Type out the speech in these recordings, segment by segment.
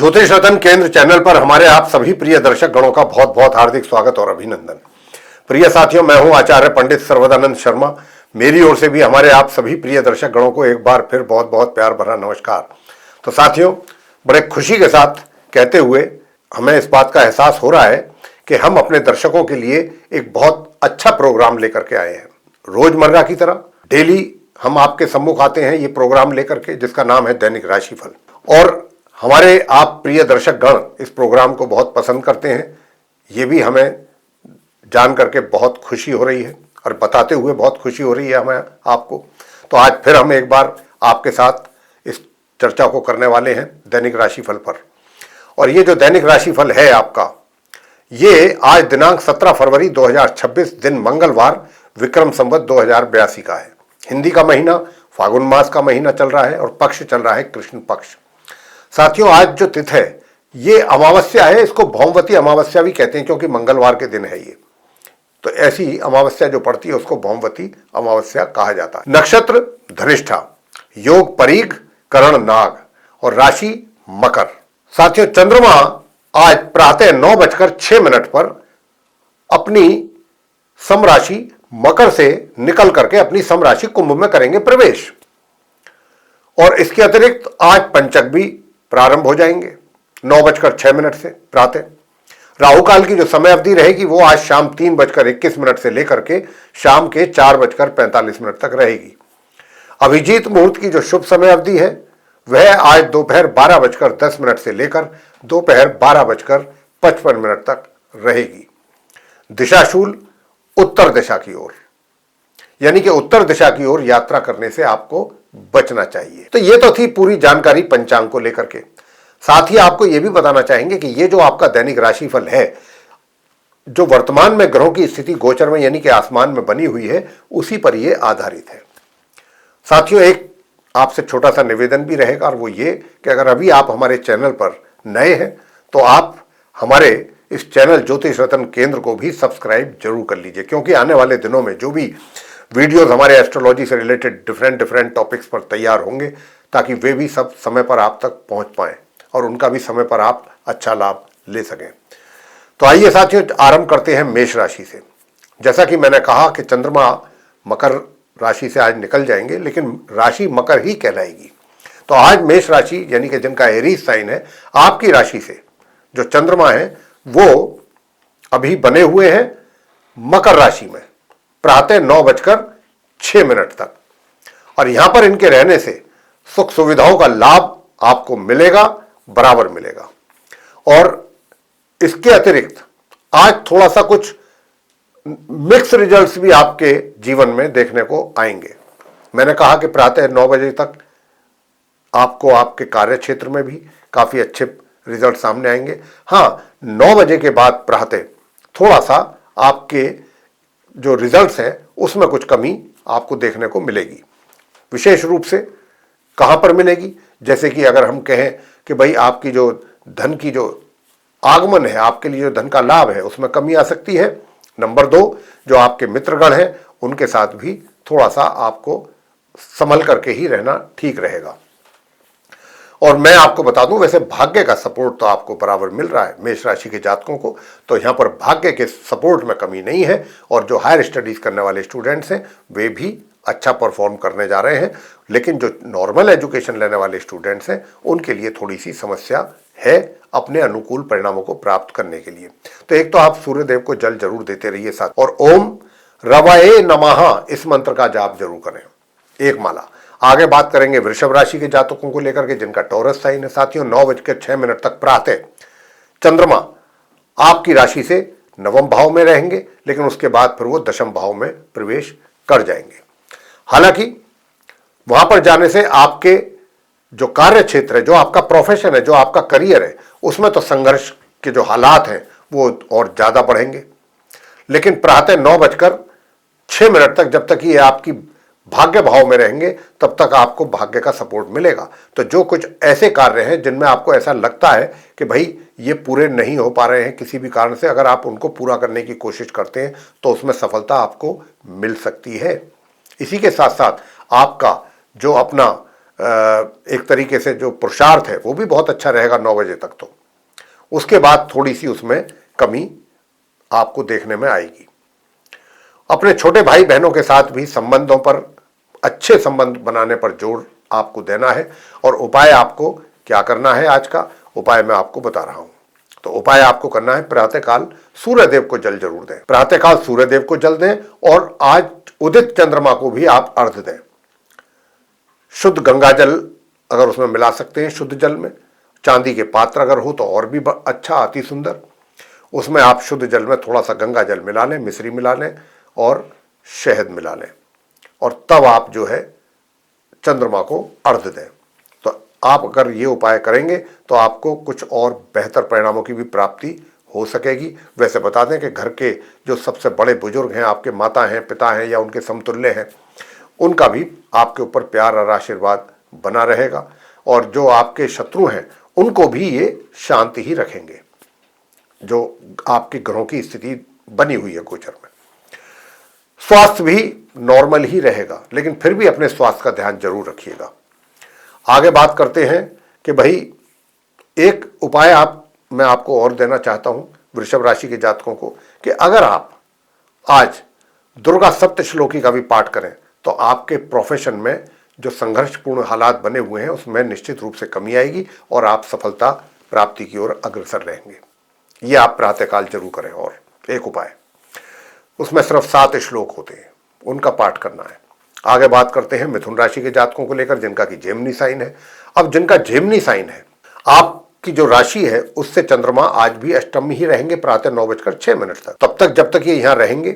ज्योतिष रतन केंद्र चैनल पर हमारे आप सभी प्रिय दर्शक गणों का बहुत बहुत हार्दिक स्वागत और अभिनंदन। प्रिय साथियों, मैं हूं आचार्य पंडित सर्वदानंद शर्मा। मेरी ओर से भी हमारे आप सभी प्रिय दर्शक गणों को एक बार फिर बहुत बहुत प्यार भरा नमस्कार। तो साथियों, बड़े खुशी के साथ कहते हुए हमें इस बात का एहसास हो रहा है कि हम अपने दर्शकों के लिए एक बहुत अच्छा प्रोग्राम लेकर के आए हैं। रोजमर्रा की तरह डेली हम आपके सम्मुख आते हैं ये प्रोग्राम लेकर के, जिसका नाम है दैनिक राशिफल। और हमारे आप प्रिय दर्शक गण इस प्रोग्राम को बहुत पसंद करते हैं, ये भी हमें जान करके बहुत खुशी हो रही है और बताते हुए बहुत खुशी हो रही है हमें आपको। तो आज फिर हम एक बार आपके साथ इस चर्चा को करने वाले हैं दैनिक राशिफल पर। और ये जो दैनिक राशिफल है आपका, ये आज दिनांक 17 फरवरी 2026 दिन मंगलवार विक्रम संवत 2082 का है। हिंदी का महीना फागुन मास का महीना चल रहा है और पक्ष चल रहा है कृष्ण पक्ष। साथियों, आज जो तिथि है ये अमावस्या है, इसको भौमवती अमावस्या भी कहते हैं क्योंकि मंगलवार के दिन है ये। तो ऐसी अमावस्या जो पड़ती है उसको भौमवती अमावस्या कहा जाता है। नक्षत्र धनिष्ठा, योग परीघ, करण नाग और राशि मकर। साथियों, चंद्रमा आज प्रातः 9:06 पर अपनी समराशि मकर से निकल करके अपनी समराशि कुंभ में करेंगे प्रवेश। और इसके अतिरिक्त आज पंचक भी प्रारंभ हो जाएंगे 9:06 से प्रातः। राहु काल की जो समय अवधि रहेगी वो आज शाम 3:21 से लेकर के शाम के 4:45 तक रहेगी। अभिजीत मुहूर्त की जो शुभ समय अवधि है वह आज दोपहर 12:10 से लेकर दोपहर 12:55 तक रहेगी। दिशाशूल उत्तर दिशा की ओर, यानी कि उत्तर दिशा की ओर यात्रा करने से आपको बचना चाहिए। तो ये तो थी पूरी जानकारी पंचांग को लेकर के। साथ ही आपको यह भी बताना चाहेंगे कि ये जो आपका दैनिक राशिफल है, जो वर्तमान में ग्रहों की स्थिति गोचर में यानी कि आसमान में बनी हुई है, उसी पर यह आधारित है। साथियों, एक आपसे छोटा सा निवेदन भी रहेगा और वो ये कि अगर अभी आप हमारे चैनल पर नए हैं तो आप हमारे इस चैनल ज्योतिष रतन केंद्र को भी सब्सक्राइब जरूर कर लीजिए, क्योंकि आने वाले दिनों में जो भी वीडियोस हमारे एस्ट्रोलॉजी से रिलेटेड डिफरेंट टॉपिक्स पर तैयार होंगे ताकि वे भी सब समय पर आप तक पहुंच पाएं और उनका भी समय पर आप अच्छा लाभ ले सकें। तो आइए साथियों, आरंभ करते हैं मेष राशि से। जैसा कि मैंने कहा कि चंद्रमा मकर राशि से आज निकल जाएंगे, लेकिन राशि मकर ही कहलाएगी। तो आज मेष राशि यानी कि जिनका एरीज साइन है, आपकी राशि से जो चंद्रमा है वो अभी बने हुए हैं मकर राशि में प्रातः 9:06 तक। और यहां पर इनके रहने से सुख सुविधाओं का लाभ आपको मिलेगा, बराबर मिलेगा। और इसके अतिरिक्त आज थोड़ा सा कुछ मिक्स रिजल्ट्स भी आपके जीवन में देखने को आएंगे। मैंने कहा कि प्रातः 9 बजे तक आपको आपके कार्य क्षेत्र में भी काफी अच्छे रिजल्ट सामने आएंगे। हाँ, 9 बजे के बाद प्रातः थोड़ा सा आपके जो रिजल्ट्स हैं उसमें कुछ कमी आपको देखने को मिलेगी। विशेष रूप से कहां पर मिलेगी? जैसे कि अगर हम कहें कि भाई आपकी जो धन की जो आगमन है, आपके लिए जो धन का लाभ है, उसमें कमी आ सकती है। नंबर 2, जो आपके मित्रगण हैं उनके साथ भी थोड़ा सा आपको संभल करके ही रहना ठीक रहेगा। और मैं आपको बता दूं, वैसे भाग्य का सपोर्ट तो आपको बराबर मिल रहा है मेष राशि के जातकों को, तो यहां पर भाग्य के सपोर्ट में कमी नहीं है। और जो हायर स्टडीज करने वाले स्टूडेंट्स हैं वे भी अच्छा परफॉर्म करने जा रहे हैं, लेकिन जो नॉर्मल एजुकेशन लेने वाले स्टूडेंट्स हैं उनके लिए थोड़ी सी समस्या है अपने अनुकूल परिणामों को प्राप्त करने के लिए। तो एक तो आप सूर्यदेव को जल जरूर देते रहिए साथ, और ओम रवये नमः इस मंत्र का जाप जरूर करें, एक माला। आगे बात करेंगे वृषभ राशि के जातकों को लेकर के जिनका टॉरस साइन है। साथियों, 9:06 तक प्रातः चंद्रमा आपकी राशि से नवम भाव में रहेंगे, लेकिन उसके बाद फिर वो दशम भाव में प्रवेश कर जाएंगे। हालांकि वहां पर जाने से आपके जो कार्य क्षेत्र है, जो आपका प्रोफेशन है, जो आपका करियर है, उसमें तो संघर्ष के जो हालात हैं वो और ज्यादा बढ़ेंगे। लेकिन प्रातः 9:06 तक जब तक ये आपकी भाग्य भाव में रहेंगे तब तक आपको भाग्य का सपोर्ट मिलेगा। तो जो कुछ ऐसे कार्य हैं जिनमें आपको ऐसा लगता है कि भाई ये पूरे नहीं हो पा रहे हैं किसी भी कारण से, अगर आप उनको पूरा करने की कोशिश करते हैं तो उसमें सफलता आपको मिल सकती है। इसी के साथ साथ आपका जो अपना एक तरीके से जो पुरुषार्थ है वो भी बहुत अच्छा रहेगा 9 बजे तक। तो उसके बाद थोड़ी सी उसमें कमी आपको देखने में आएगी। अपने छोटे भाई बहनों के साथ भी संबंधों पर, अच्छे संबंध बनाने पर जोर आपको देना है। और उपाय आपको क्या करना है, आज का उपाय मैं आपको बता रहा हूं। तो उपाय आपको करना है, प्रातःकाल सूर्यदेव को जल जरूर दें। प्रातःकाल सूर्यदेव को जल दें और आज उदित चंद्रमा को भी आप अर्घ्य दें। शुद्ध गंगा जल अगर उसमें मिला सकते हैं, शुद्ध जल में, चांदी के पात्र अगर हो तो और भी अच्छा, अति सुंदर। उसमें आप शुद्ध जल में थोड़ा सा गंगा जल मिला लें, मिश्री मिला लें और शहद मिला लें, और तब आप जो है चंद्रमा को अर्घ्य दें। तो आप अगर ये उपाय करेंगे तो आपको कुछ और बेहतर परिणामों की भी प्राप्ति हो सकेगी। वैसे बता दें कि घर के जो सबसे बड़े बुजुर्ग हैं, आपके माता हैं, पिता हैं या उनके समतुल्य हैं, उनका भी आपके ऊपर प्यार और आशीर्वाद बना रहेगा। और जो आपके शत्रु हैं उनको भी ये शांति ही रखेंगे। जो आपके ग्रहों की स्थिति बनी हुई है गोचर में, स्वास्थ्य भी नॉर्मल ही रहेगा, लेकिन फिर भी अपने स्वास्थ्य का ध्यान जरूर रखिएगा। आगे बात करते हैं कि भाई एक उपाय मैं आपको और देना चाहता हूं वृषभ राशि के जातकों को, कि अगर आप आज दुर्गा सप्तश्लोकी का भी पाठ करें तो आपके प्रोफेशन में जो संघर्षपूर्ण हालात बने हुए हैं उसमें निश्चित रूप से कमी आएगी और आप सफलता प्राप्ति की ओर अग्रसर रहेंगे। ये आप प्रातःकाल जरूर करें। और एक उपाय, उसमें सिर्फ 7 श्लोक होते हैं, उनका पाठ करना है। आगे बात करते हैं मिथुन राशि के जातकों को लेकर, जिनका की जेमिनी साइन है। अब जिनका जेमिनी साइन है, आपकी जो राशि है उससे चंद्रमा आज भी अष्टम में ही रहेंगे प्रातः 9:06 तक। तब तक जब तक ये यहां रहेंगे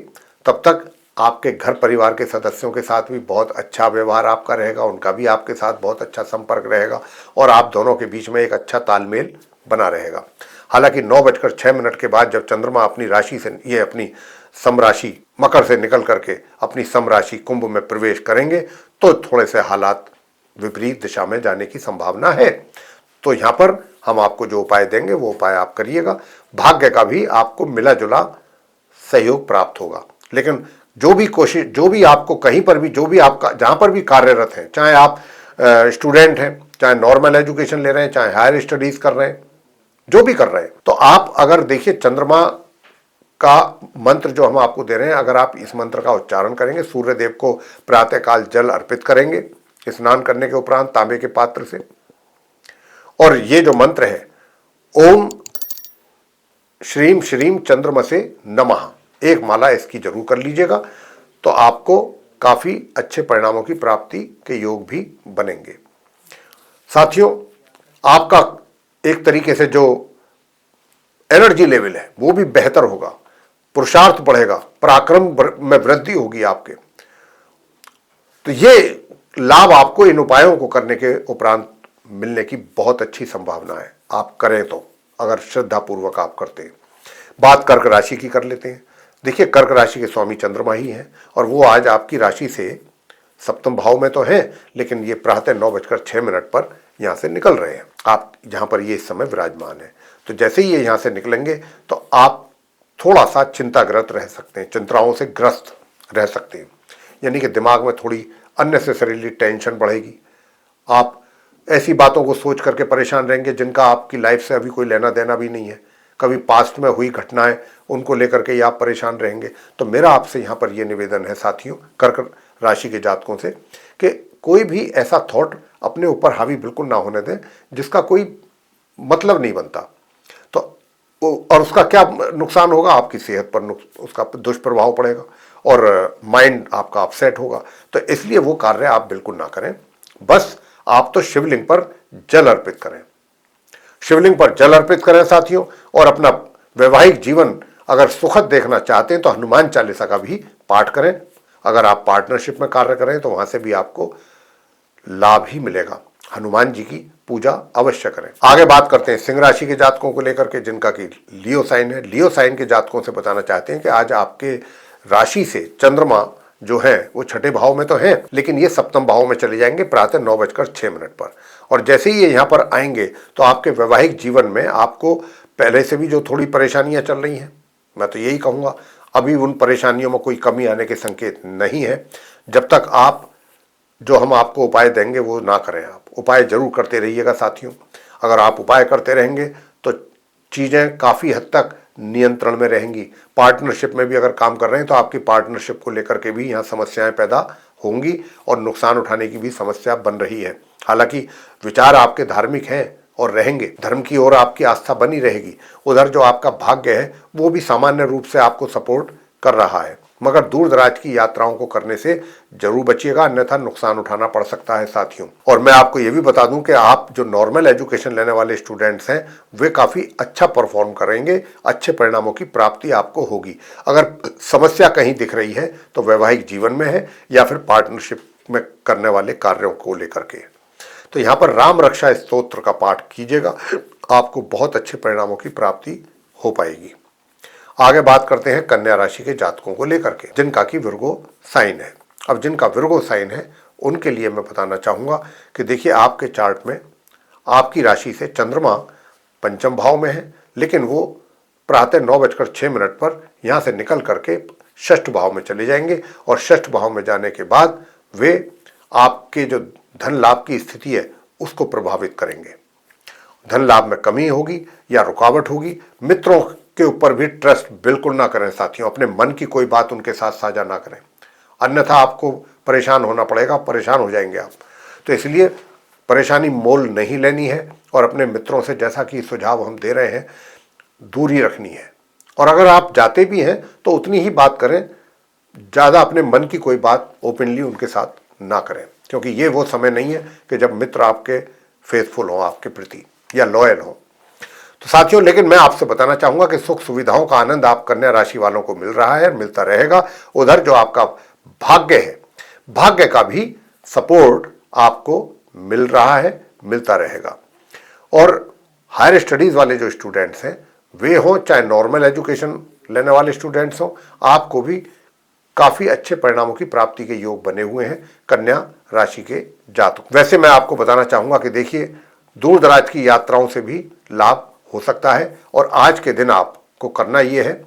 तब तक आपके घर परिवार के सदस्यों के साथ भी बहुत अच्छा व्यवहार आपका रहेगा, उनका भी आपके साथ बहुत अच्छा संपर्क रहेगा और आप दोनों के बीच में एक अच्छा तालमेल बना रहेगा। हालांकि 9:06 के बाद जब चंद्रमा अपनी राशि से, ये अपनी समराशि मकर से निकल करके अपनी समराशि कुंभ में प्रवेश करेंगे तो थोड़े से हालात विपरीत दिशा में जाने की संभावना है। तो यहां पर हम आपको जो उपाय देंगे वो उपाय आप करिएगा। भाग्य का भी आपको मिला जुला सहयोग प्राप्त होगा। लेकिन जो भी कोशिश, जो भी आपको कहीं पर भी, जो भी आपका जहां पर भी कार्यरत हैं, चाहे आप स्टूडेंट हैं, चाहे नॉर्मल एजुकेशन ले रहे हैं, चाहे हायर स्टडीज कर रहे हैं, जो भी कर रहे हैं, तो आप अगर देखिए चंद्रमा का मंत्र जो हम आपको दे रहे हैं, अगर आप इस मंत्र का उच्चारण करेंगे, सूर्यदेव को प्रातःकाल जल अर्पित करेंगे स्नान करने के उपरांत तांबे के पात्र से, और ये जो मंत्र है ओम श्रीम श्रीम चंद्रमसे नमः, एक माला इसकी जरूर कर लीजिएगा, तो आपको काफी अच्छे परिणामों की प्राप्ति के योग भी बनेंगे। साथियों, आपका एक तरीके से जो एनर्जी लेवल है वो भी बेहतर होगा, पुरुषार्थ बढ़ेगा, पराक्रम में वृद्धि होगी आपके। तो ये लाभ आपको इन उपायों को करने के उपरांत मिलने की बहुत अच्छी संभावना है, आप करें तो, अगर श्रद्धापूर्वक आप करते हैं। बात कर्क राशि की कर लेते हैं। देखिए, कर्क राशि के स्वामी चंद्रमा ही हैं और वो आज आपकी राशि से सप्तम भाव में तो हैं, लेकिन ये प्रातः 9:06 पर यहां से निकल रहे हैं, आप जहां पर ये इस समय विराजमान है। तो जैसे ही ये यहां से निकलेंगे तो आप थोड़ा सा चिंताग्रस्त रह सकते हैं, चिंताओं से ग्रस्त रह सकते हैं, यानी कि दिमाग में थोड़ी अननेसेसरीली टेंशन बढ़ेगी। आप ऐसी बातों को सोच करके परेशान रहेंगे जिनका आपकी लाइफ से अभी कोई लेना देना भी नहीं है। कभी पास्ट में हुई घटनाएं, उनको लेकर के आप परेशान रहेंगे। तो मेरा आपसे यहाँ पर यह निवेदन है साथियों, कर्क राशि के जातकों से, कि कोई भी ऐसा थॉट अपने ऊपर हावी बिल्कुल ना होने दें जिसका कोई मतलब नहीं बनता। तो और उसका क्या नुकसान होगा, आपकी सेहत पर उसका दुष्प्रभाव पड़ेगा और माइंड आपका अपसेट होगा। तो इसलिए वो कार्य आप बिल्कुल ना करें। बस आप तो शिवलिंग पर जल अर्पित करें, शिवलिंग पर जल अर्पित करें साथियों। और अपना वैवाहिक जीवन अगर सुखद देखना चाहते हैं तो हनुमान चालीसा का भी पाठ करें। अगर आप पार्टनरशिप में कार्य करें तो वहां से भी आपको लाभ ही मिलेगा। हनुमान जी की पूजा अवश्य करें। आगे बात करते हैं सिंह राशि के जातकों को लेकर के, जिनका कि लियो साइन है। लियो साइन के जातकों से बताना चाहते हैं कि आज आपके राशि से चंद्रमा जो है वो 6ठे भाव में तो है, लेकिन ये सप्तम भाव में चले जाएंगे प्रातः 9:06 पर। और जैसे ही ये यहाँ पर आएंगे तो आपके वैवाहिक जीवन में आपको पहले से भी जो थोड़ी परेशानियां चल रही हैं, मैं तो यही कहूँगा अभी उन परेशानियों में कोई कमी आने के संकेत नहीं है। जब तक आप जो हम आपको उपाय देंगे वो ना करें। आप उपाय जरूर करते रहिएगा साथियों। अगर आप उपाय करते रहेंगे तो चीज़ें काफ़ी हद तक नियंत्रण में रहेंगी। पार्टनरशिप में भी अगर काम कर रहे हैं तो आपकी पार्टनरशिप को लेकर के भी यहाँ समस्याएं पैदा होंगी और नुकसान उठाने की भी समस्या बन रही है। हालांकि विचार आपके धार्मिक हैं और रहेंगे, धर्म की ओर आपकी आस्था बनी रहेगी। उधर जो आपका भाग्य है वो भी सामान्य रूप से आपको सपोर्ट कर रहा है, मगर दूर दराज की यात्राओं को करने से जरूर बचिएगा, अन्यथा नुकसान उठाना पड़ सकता है साथियों। और मैं आपको ये भी बता दूं कि आप जो नॉर्मल एजुकेशन लेने वाले स्टूडेंट्स हैं वे काफ़ी अच्छा परफॉर्म करेंगे, अच्छे परिणामों की प्राप्ति आपको होगी। अगर समस्या कहीं दिख रही है तो वैवाहिक जीवन में है या फिर पार्टनरशिप में करने वाले कार्यों को लेकर के, तो यहाँ पर राम रक्षा स्तोत्र का पाठ कीजिएगा, आपको बहुत अच्छे परिणामों की प्राप्ति हो पाएगी। आगे बात करते हैं कन्या राशि के जातकों को लेकर के, जिनका कि विर्गो साइन है। अब जिनका विर्गो साइन है उनके लिए मैं बताना चाहूँगा कि देखिए, आपके चार्ट में आपकी राशि से चंद्रमा पंचम भाव में है, लेकिन वो प्रातः 9:06 पर यहाँ से निकल करके षष्ठ भाव में चले जाएंगे और षष्ठ भाव में जाने के बाद वे आपके जो धन लाभ की स्थिति है उसको प्रभावित करेंगे। धन लाभ में कमी होगी या रुकावट होगी। मित्रों के ऊपर भी ट्रस्ट बिल्कुल ना करें साथियों, अपने मन की कोई बात उनके साथ साझा ना करें, अन्यथा आपको परेशान होना पड़ेगा, परेशान हो जाएंगे आप। तो इसलिए परेशानी मोल नहीं लेनी है और अपने मित्रों से, जैसा कि सुझाव हम दे रहे हैं, दूरी रखनी है। और अगर आप जाते भी हैं तो उतनी ही बात करें, ज़्यादा अपने मन की कोई बात ओपनली उनके साथ ना करें, क्योंकि ये वो समय नहीं है कि जब मित्र आपके फेथफुल हों, आपके प्रति या लॉयल हों। तो साथियों, लेकिन मैं आपसे बताना चाहूंगा कि सुख सुविधाओं का आनंद आप कन्या राशि वालों को मिल रहा है, मिलता रहेगा। उधर जो आपका भाग्य है, भाग्य का भी सपोर्ट आपको मिल रहा है, मिलता रहेगा। और हायर स्टडीज वाले जो स्टूडेंट्स हैं वे हों चाहे नॉर्मल एजुकेशन लेने वाले स्टूडेंट्स हों, आपको भी काफी अच्छे परिणामों की प्राप्ति के योग बने हुए हैं कन्या राशि के जातक। वैसे मैं आपको बताना चाहूंगा कि देखिए, दूर दराज की यात्राओं से भी लाभ हो सकता है और आज के दिन आपको करना यह है,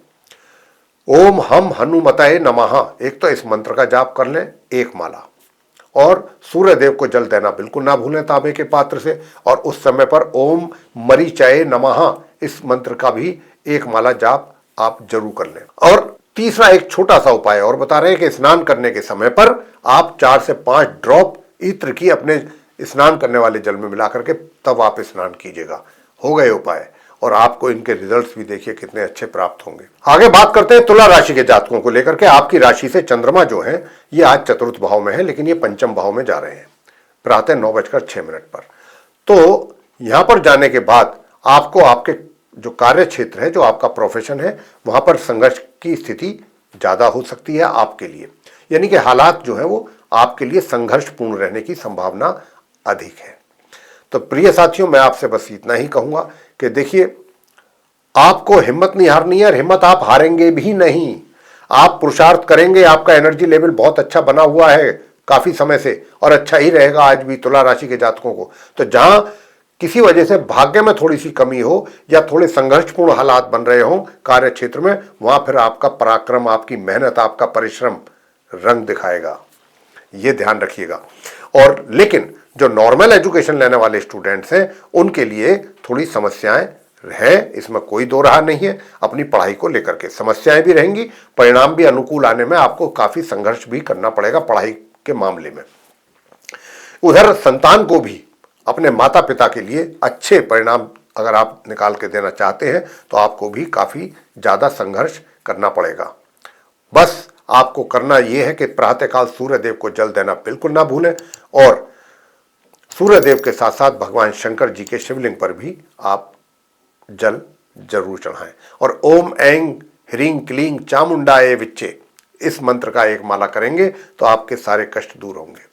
ओम हम हनुमताय नमः, एक तो इस मंत्र का जाप कर लें 1 माला, और सूर्य देव को जल देना बिल्कुल ना भूलें तांबे के पात्र से, और उस समय पर ओम मरीचाय नमः इस मंत्र का भी 1 माला जाप आप जरूर कर लें। और तीसरा एक छोटा सा उपाय और बता रहे हैं कि स्नान करने के समय पर आप 4 से 5 ड्रॉप इत्र की अपने स्नान करने वाले जल में मिला करके तब आप स्नान कीजिएगा। हो गए उपाय, और आपको इनके रिजल्ट्स भी देखिए कितने अच्छे प्राप्त होंगे। आगे बात करते हैं तुला राशि के जातकों को लेकर के। आपकी राशि से चंद्रमा जो है ये आज चतुर्थ भाव में है, लेकिन ये पंचम भाव में जा रहे हैं प्रातः 9:06 पर। तो यहां पर जाने के बाद आपको आपके जो कार्य क्षेत्र है, जो आपका प्रोफेशन है, वहां पर संघर्ष की स्थिति ज्यादा हो सकती है आपके लिए, यानी कि हालात जो है वो आपके लिए संघर्षपूर्ण रहने की संभावना अधिक है। तो प्रिय साथियों, मैं आपसे बस इतना ही कहूंगा कि देखिए, आपको हिम्मत नहीं हारनी है और हिम्मत आप हारेंगे भी नहीं। आप पुरुषार्थ करेंगे, आपका एनर्जी लेवल बहुत अच्छा बना हुआ है काफी समय से और अच्छा ही रहेगा आज भी तुला राशि के जातकों को। तो जहां किसी वजह से भाग्य में थोड़ी सी कमी हो या थोड़े संघर्षपूर्ण हालात बन रहे हो कार्य क्षेत्र में, वहां फिर आपका पराक्रम, आपकी मेहनत, आपका परिश्रम रंग दिखाएगा, ये ध्यान रखिएगा। और लेकिन जो नॉर्मल एजुकेशन लेने वाले स्टूडेंट्स हैं उनके लिए थोड़ी समस्याएं हैं, इसमें कोई दो राह नहीं है। अपनी पढ़ाई को लेकर के समस्याएं भी रहेंगी, परिणाम भी अनुकूल आने में आपको काफी संघर्ष भी करना पड़ेगा पढ़ाई के मामले में। उधर संतान को भी अपने माता पिता के लिए अच्छे परिणाम अगर आप निकाल के देना चाहते हैं तो आपको भी काफी ज्यादा संघर्ष करना पड़ेगा। बस आपको करना यह है कि प्रातःकाल सूर्य देव को जल देना बिल्कुल ना भूलें, और सूर्य देव के साथ साथ भगवान शंकर जी के शिवलिंग पर भी आप जल जरूर चढ़ाएं। और ओम ऐं ह्रीं क्लीं चामुंडाय विच्चे इस मंत्र का 1 माला करेंगे तो आपके सारे कष्ट दूर होंगे।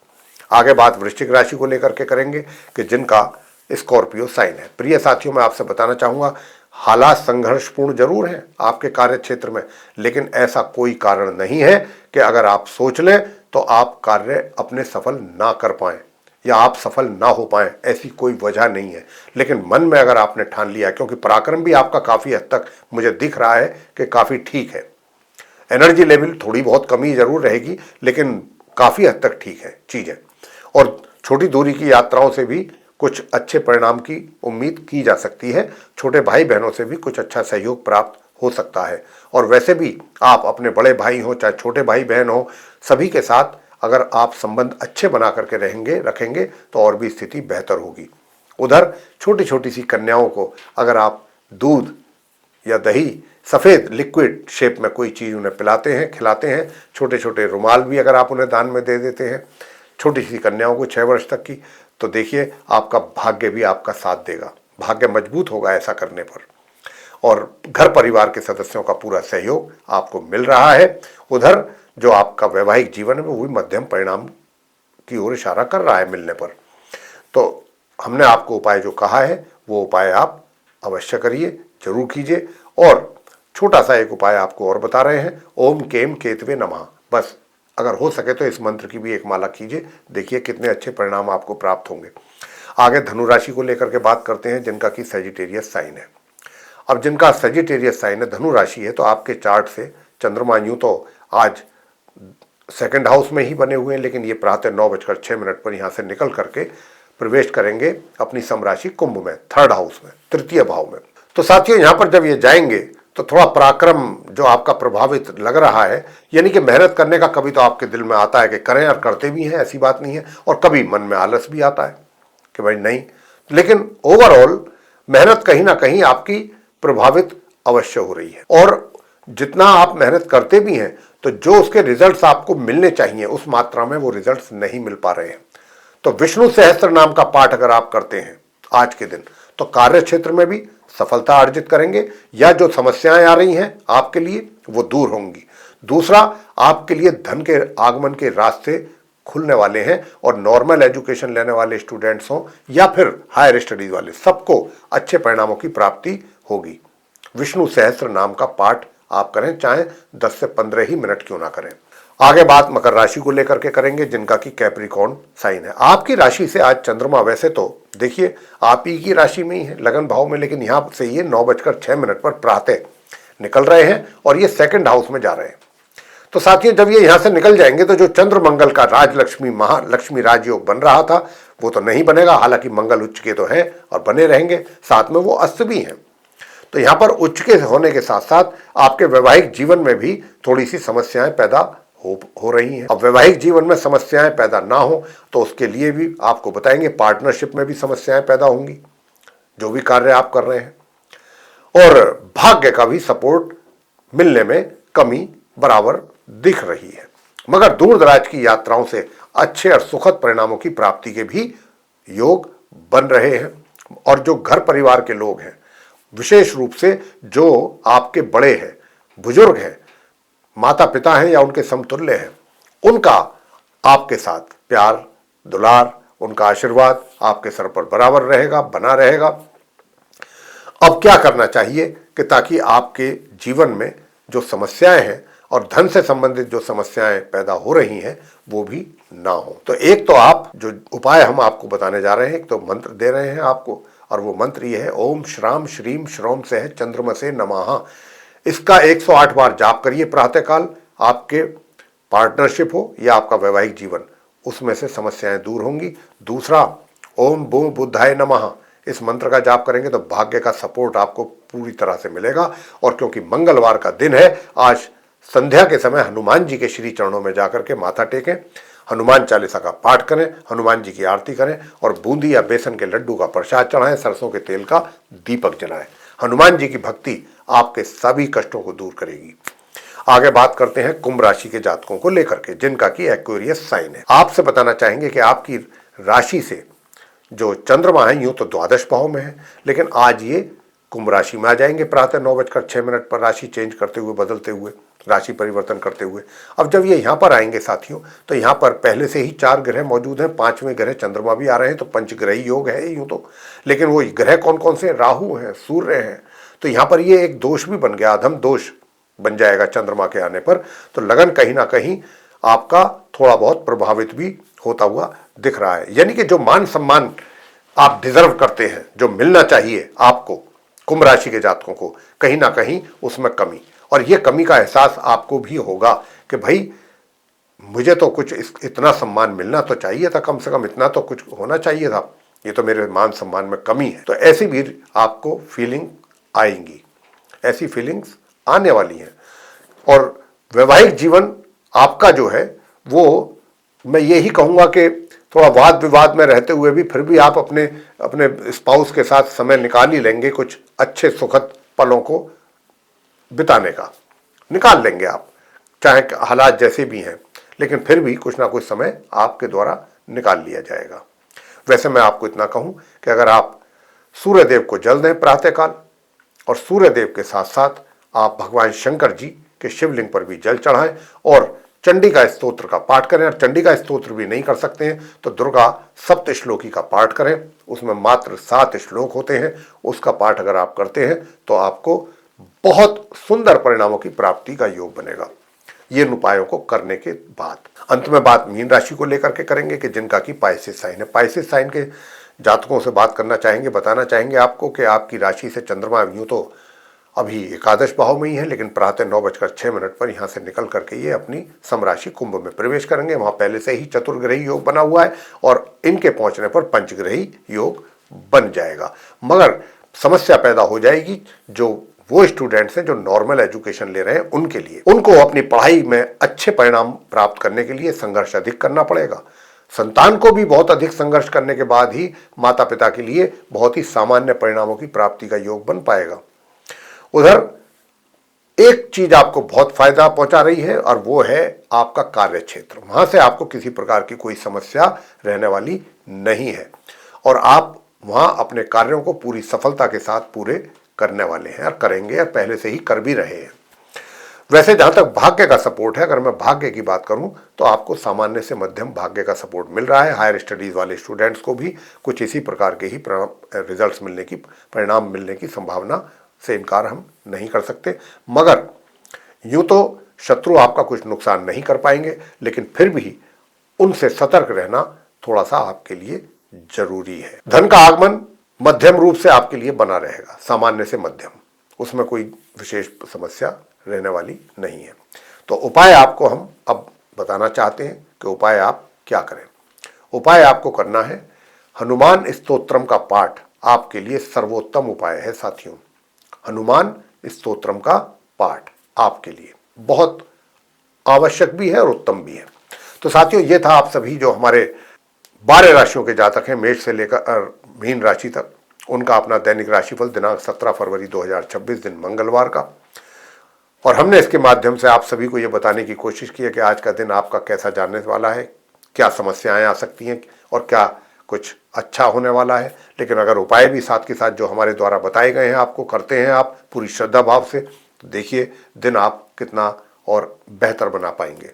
आगे बात वृश्चिक राशि को लेकर के करेंगे कि जिनका स्कॉर्पियो साइन है। प्रिय साथियों, मैं आपसे बताना चाहूंगा, हालात संघर्षपूर्ण जरूर हैं आपके कार्य क्षेत्र में, लेकिन ऐसा कोई कारण नहीं है कि अगर आप सोच लें तो आप कार्य अपने सफल ना कर पाएं या आप सफल ना हो पाएं, ऐसी कोई वजह नहीं है। लेकिन मन में अगर आपने ठान लिया, क्योंकि पराक्रम भी आपका काफी हद तक मुझे दिख रहा है कि काफी ठीक है, एनर्जी लेवल थोड़ी बहुत कमी जरूर रहेगी लेकिन काफी हद तक ठीक है चीजें। और छोटी दूरी की यात्राओं से भी कुछ अच्छे परिणाम की उम्मीद की जा सकती है। छोटे भाई बहनों से भी कुछ अच्छा सहयोग प्राप्त हो सकता है। और वैसे भी आप अपने बड़े भाई हो चाहे छोटे भाई बहन हो, सभी के साथ अगर आप संबंध अच्छे बना करके रखेंगे तो और भी स्थिति बेहतर होगी। उधर छोटी छोटी सी कन्याओं को अगर आप दूध या दही, सफ़ेद लिक्विड शेप में कोई चीज़ उन्हें पिलाते हैं, खिलाते हैं, छोटे छोटे रुमाल भी अगर आप उन्हें दान में दे देते हैं छोटी सी कन्याओं को 6 वर्ष तक की, तो देखिए आपका भाग्य भी आपका साथ देगा, भाग्य मजबूत होगा ऐसा करने पर। और घर परिवार के सदस्यों का पूरा सहयोग आपको मिल रहा है। उधर जो आपका वैवाहिक जीवन है वो भी मध्यम परिणाम की ओर इशारा कर रहा है मिलने पर। तो हमने आपको उपाय जो कहा है वो उपाय आप अवश्य करिए, जरूर कीजिए। और छोटा सा एक उपाय आपको और बता रहे हैं, ओम केम केतवे नमः। बस अगर हो सके तो इस मंत्र की भी एक माला कीजिए, देखिए कितने अच्छे परिणाम आपको प्राप्त होंगे। आगे धनु राशि को लेकर के बात करते हैं, जिनका कि सजिटेरियस साइन है। अब जिनका सजिटेरियस साइन है, धनु राशि है, तो आपके चार्ट से चंद्रमा यूं तो आज सेकंड हाउस में ही बने हुए हैं, लेकिन ये प्रातः 9:06 पर यहाँ से निकल करके प्रवेश करेंगे अपनी समराशि कुंभ में, थर्ड हाउस में, तृतीय भाव में। तो साथियों यहाँ पर जब ये जाएंगे तो थोड़ा पराक्रम जो आपका प्रभावित लग रहा है, यानी कि मेहनत करने का कभी तो आपके दिल में आता है कि करें, और करते भी हैं, ऐसी बात नहीं है। और कभी मन में आलस भी आता है कि भाई नहीं, लेकिन ओवरऑल मेहनत कहीं ना कहीं आपकी प्रभावित अवश्य हो रही है। और जितना आप मेहनत करते भी हैं तो जो उसके रिजल्ट्स आपको मिलने चाहिए उस मात्रा में वो रिजल्ट्स नहीं मिल पा रहे हैं। तो विष्णु सहस्त्र नाम का पाठ अगर आप करते हैं आज के दिन तो कार्य क्षेत्र में भी सफलता अर्जित करेंगे, या जो समस्याएं आ रही हैं आपके लिए वो दूर होंगी। दूसरा, आपके लिए धन के आगमन के रास्ते खुलने वाले हैं, और नॉर्मल एजुकेशन लेने वाले स्टूडेंट्स हों या फिर हायर स्टडीज वाले, सबको अच्छे परिणामों की प्राप्ति होगी। विष्णु सहस्त्र नाम का पाठ आप करें, चाहे 10 से 15 ही मिनट क्यों ना करें। आगे बात मकर राशि को लेकर के करेंगे, जिनका कि कैप्रिकॉर्न साइन है। आपकी राशि से आज चंद्रमा वैसे तो देखिए आप ही की राशि में ही है, लगन भाव में, लेकिन यहां से ये 9:06 पर प्रातः निकल रहे हैं और ये सेकंड हाउस में जा रहे हैं। तो साथियों जब ये यहां से निकल जाएंगे तो जो चंद्र मंगल का राजलक्ष्मी महालक्ष्मी राजयोग बन रहा था वो तो नहीं बनेगा, हालांकि मंगल उच्च के तो है और बने रहेंगे, साथ में वो अस्त भी हैं। तो यहां पर उच्च के होने के साथ साथ आपके वैवाहिक जीवन में भी थोड़ी सी समस्याएं पैदा हो रही हैं। अब वैवाहिक जीवन में समस्याएं पैदा ना हो तो उसके लिए भी आपको बताएंगे, पार्टनरशिप में भी समस्याएं पैदा होंगी जो भी कार्य आप कर रहे हैं, और भाग्य का भी सपोर्ट मिलने में कमी बराबर दिख रही है। मगर दूर दराज की यात्राओं से अच्छे और सुखद परिणामों की प्राप्ति के भी योग बन रहे हैं। और जो घर परिवार के लोग हैं, विशेष रूप से जो आपके बड़े हैं, बुजुर्ग हैं, माता पिता हैं या उनके समतुल्य हैं, उनका आपके साथ प्यार दुलार, उनका आशीर्वाद आपके सर पर बराबर रहेगा, बना रहेगा। अब क्या करना चाहिए कि ताकि आपके जीवन में जो समस्याएं हैं और धन से संबंधित जो समस्याएं पैदा हो रही हैं वो भी ना हो। तो एक तो आप जो उपाय हम आपको बताने जा रहे हैं, एक तो मंत्र दे रहे हैं आपको, और वो मंत्र ये है, ओम श्राम श्रीम श्रोम सह चंद्रमसे नमः। इसका 108 बार जाप करिए प्रातःकाल। आपके पार्टनरशिप हो या आपका वैवाहिक जीवन, उसमें से समस्याएं दूर होंगी। दूसरा, ओम बूम बुद्धाय नमः, इस मंत्र का जाप करेंगे तो भाग्य का सपोर्ट आपको पूरी तरह से मिलेगा। और क्योंकि मंगलवार का दिन है, आज संध्या के समय हनुमान जी के श्री चरणों में जाकर के माथा टेकें, हनुमान चालीसा का पाठ करें, हनुमान जी की आरती करें, और बूंदी या बेसन के लड्डू का प्रसाद चढ़ाएं, सरसों के तेल का दीपक जलाएं। हनुमान जी की भक्ति आपके सभी कष्टों को दूर करेगी। आगे बात करते हैं कुंभ राशि के जातकों को लेकर के, जिनका कि एक्वेरियस साइन है। आपसे बताना चाहेंगे कि आपकी राशि से जो चंद्रमा है यूं तो द्वादश भाव में है, लेकिन आज ये कुंभ राशि में आ जाएंगे प्रातः 9:06 पर, राशि चेंज करते हुए, बदलते हुए, राशि परिवर्तन करते हुए। अब जब ये यहाँ पर आएंगे साथियों, तो यहाँ पर पहले से ही 4 ग्रह मौजूद हैं, 5वें ग्रह चंद्रमा भी आ रहे हैं, तो पंचग्रही योग है यूं तो। लेकिन वो ग्रह कौन कौन से, राहु हैं, सूर्य हैं, तो यहाँ पर ये एक दोष भी बन गया, अधम दोष बन जाएगा चंद्रमा के आने पर। तो लगन कहीं ना कहीं आपका थोड़ा बहुत प्रभावित भी होता हुआ दिख रहा है। यानी कि जो मान सम्मान आप डिजर्व करते हैं, जो मिलना चाहिए आपको, कुंभ राशि के जातकों को, कहीं ना कहीं उसमें कमी, और ये कमी का एहसास आपको भी होगा कि भाई मुझे तो कुछ इतना सम्मान मिलना तो चाहिए था, कम से कम इतना तो कुछ होना चाहिए था, ये तो मेरे मान सम्मान में कमी है। तो ऐसी भी आपको फीलिंग आएंगी, ऐसी फीलिंग्स आने वाली हैं। और वैवाहिक जीवन आपका जो है वो, मैं यही कहूँगा कि थोड़ा वाद विवाद में रहते हुए भी फिर भी आप अपने अपने स्पाउस के साथ समय निकाल ही लेंगे, कुछ अच्छे सुखद पलों को बिताने का निकाल लेंगे आप, चाहे हालात जैसे भी हैं, लेकिन फिर भी कुछ ना कुछ समय आपके द्वारा निकाल लिया जाएगा। वैसे मैं आपको इतना कहूं कि अगर आप सूर्यदेव को जल दें प्रातःकाल, और सूर्यदेव के साथ साथ आप भगवान शंकर जी के शिवलिंग पर भी जल चढ़ाएं और चंडिका स्तोत्र का पाठ करें, और चंडिका स्तोत्र भी नहीं कर सकते हैं तो दुर्गा सप्तश्लोकी का पाठ करें, उसमें मात्र 7 श्लोक होते हैं, उसका पाठ अगर आप करते हैं तो आपको बहुत सुंदर परिणामों की प्राप्ति का योग बनेगा, ये उपायों को करने के बाद। अंत में बात मीन राशि को लेकर के करेंगे कि जिनका की पाइसेस साइन है। पाइसेस साइन के जातकों से बात करना चाहेंगे, बताना चाहेंगे आपको कि आपकी राशि से चंद्रमा यूं तो अभी एकादश भाव में ही है, लेकिन प्रातः 9:06 पर यहाँ से निकल करके ये अपनी समराशि कुंभ में प्रवेश करेंगे। वहाँ पहले से ही चतुर्ग्रही योग बना हुआ है और इनके पहुंचने पर पंचग्रही योग बन जाएगा। मगर समस्या पैदा हो जाएगी जो वो स्टूडेंट्स हैं जो नॉर्मल एजुकेशन ले रहे हैं उनके लिए। उनको अपनी पढ़ाई में अच्छे परिणाम प्राप्त करने के लिए संघर्ष अधिक करना पड़ेगा। संतान को भी बहुत अधिक संघर्ष करने के बाद ही माता पिता के लिए बहुत ही सामान्य परिणामों की प्राप्ति का योग बन पाएगा। उधर एक चीज आपको बहुत फायदा पहुंचा रही है और वो है आपका कार्य क्षेत्र। वहां से आपको किसी प्रकार की कोई समस्या रहने वाली नहीं है और आप वहां अपने कार्यों को पूरी सफलता के साथ पूरे करने वाले हैं और करेंगे, और पहले से ही कर भी रहे हैं। वैसे जहां तक भाग्य का सपोर्ट है, अगर मैं भाग्य की बात करूं तो आपको सामान्य से मध्यम भाग्य का सपोर्ट मिल रहा है। हायर स्टडीज वाले स्टूडेंट्स को भी कुछ इसी प्रकार के ही रिजल्ट्स मिलने की, परिणाम मिलने की संभावना से इनकार हम नहीं कर सकते। मगर यूं तो शत्रु आपका कुछ नुकसान नहीं कर पाएंगे, लेकिन फिर भी उनसे सतर्क रहना थोड़ा सा आपके लिए जरूरी है। धन का आगमन मध्यम रूप से आपके लिए बना रहेगा, सामान्य से मध्यम, उसमें कोई विशेष समस्या रहने वाली नहीं है। तो उपाय आपको हम अब बताना चाहते हैं कि उपाय आप क्या करें। उपाय आपको करना है, हनुमान स्तोत्रम का पाठ आपके लिए सर्वोत्तम उपाय है साथियों। हनुमान स्तोत्रम का पाठ आपके लिए बहुत आवश्यक भी है और उत्तम भी है। तो साथियों, ये था आप सभी जो हमारे 12 राशियों के जातक हैं, मेष से लेकर मीन राशि तक, उनका अपना दैनिक राशिफल दिनांक 17 फरवरी 2026 दिन मंगलवार का। और हमने इसके माध्यम से आप सभी को यह बताने की कोशिश की है कि आज का दिन आपका कैसा जाने वाला है, क्या समस्याएं आ सकती हैं और क्या कुछ अच्छा होने वाला है। लेकिन अगर उपाय भी साथ के साथ जो हमारे द्वारा बताए गए हैं आपको करते हैं आप पूरी श्रद्धा भाव से, तो देखिए दिन आप कितना और बेहतर बना पाएंगे।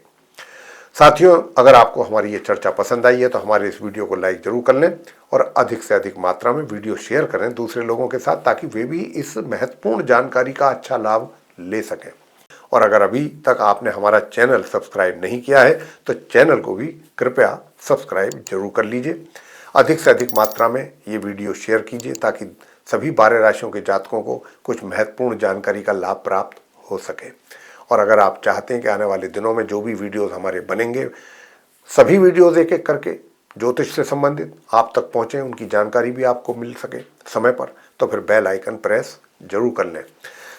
साथियों, अगर आपको हमारी ये चर्चा पसंद आई है तो हमारे इस वीडियो को लाइक जरूर कर लें और अधिक से अधिक मात्रा में वीडियो शेयर करें दूसरे लोगों के साथ, ताकि वे भी इस महत्वपूर्ण जानकारी का अच्छा लाभ ले सकें। और अगर अभी तक आपने हमारा चैनल सब्सक्राइब नहीं किया है तो चैनल को भी कृपया सब्सक्राइब जरूर कर लीजिए। अधिक से अधिक मात्रा में ये वीडियो शेयर कीजिए ताकि सभी 12 राशियों के जातकों को कुछ महत्वपूर्ण जानकारी का लाभ प्राप्त हो सके। और अगर आप चाहते हैं कि आने वाले दिनों में जो भी वीडियोस हमारे बनेंगे, सभी वीडियोस एक एक करके ज्योतिष से संबंधित आप तक पहुंचे, उनकी जानकारी भी आपको मिल सके समय पर, तो फिर बेल आइकन प्रेस जरूर कर लें।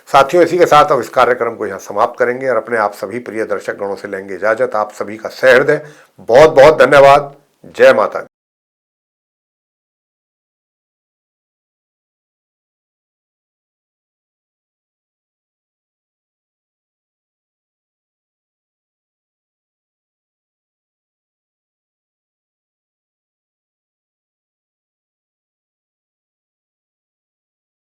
साथियों, इसी के साथ अब इस कार्यक्रम को यहाँ समाप्त करेंगे और अपने आप सभी प्रिय दर्शक गणों से लेंगे इजाजत। आप सभी का सहृदय बहुत बहुत धन्यवाद। जय माता दी।